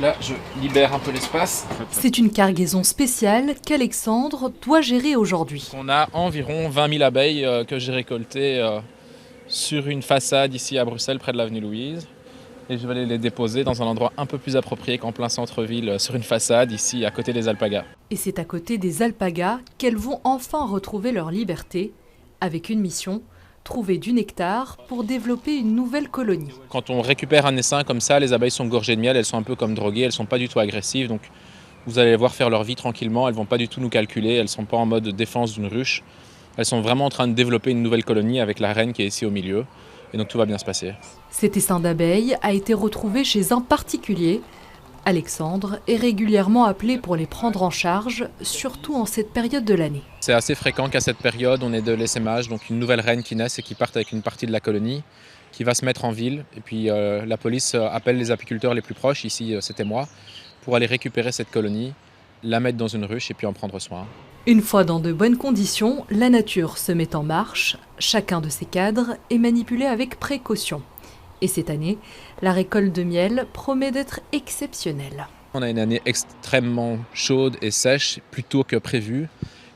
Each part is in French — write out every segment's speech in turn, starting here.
là, je libère un peu l'espace. C'est une cargaison spéciale qu'Alexandre doit gérer aujourd'hui. On a environ 20 000 abeilles que j'ai récoltées sur une façade ici à Bruxelles, près de l'avenue Louise. Et je vais aller les déposer dans un endroit un peu plus approprié qu'en plein centre-ville, sur une façade ici, à côté des alpagas. Et c'est à côté des alpagas qu'elles vont enfin retrouver leur liberté, avec une mission, trouver du nectar pour développer une nouvelle colonie. Quand on récupère un essaim comme ça, les abeilles sont gorgées de miel, elles sont un peu comme droguées, elles ne sont pas du tout agressives. Donc vous allez les voir faire leur vie tranquillement, elles ne vont pas du tout nous calculer, elles ne sont pas en mode défense d'une ruche. Elles sont vraiment en train de développer une nouvelle colonie avec la reine qui est ici au milieu. Et donc tout va bien se passer. Cet essaim d'abeilles a été retrouvé chez un particulier. Alexandre est régulièrement appelé pour les prendre en charge, surtout en cette période de l'année. C'est assez fréquent qu'à cette période, on ait de l'essaimage, donc une nouvelle reine qui naît et qui parte avec une partie de la colonie, qui va se mettre en ville. Et puis la police appelle les apiculteurs les plus proches, ici c'était moi, pour aller récupérer cette colonie, la mettre dans une ruche et puis en prendre soin. Une fois dans de bonnes conditions, la nature se met en marche. Chacun de ces cadres est manipulé avec précaution. Et cette année, la récolte de miel promet d'être exceptionnelle. On a une année extrêmement chaude et sèche, plus tôt que prévu.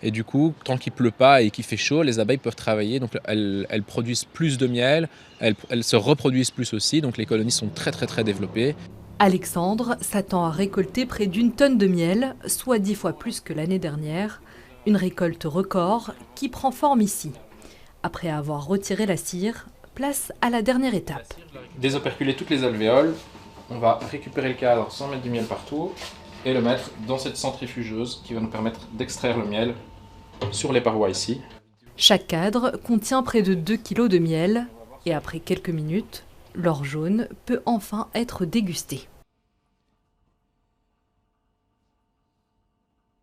Et du coup, tant qu'il ne pleut pas et qu'il fait chaud, les abeilles peuvent travailler. Donc elles produisent plus de miel, elles se reproduisent plus aussi. Donc les colonies sont très développées. Alexandre s'attend à récolter près d'1 tonne de miel, soit 10 fois plus que l'année dernière. Une récolte record qui prend forme ici. Après avoir retiré la cire, place à la dernière étape. Désoperculer toutes les alvéoles, on va récupérer le cadre sans mettre du miel partout et le mettre dans cette centrifugeuse qui va nous permettre d'extraire le miel sur les parois ici. Chaque cadre contient près de 2 kg de miel et après quelques minutes, l'or jaune peut enfin être dégusté.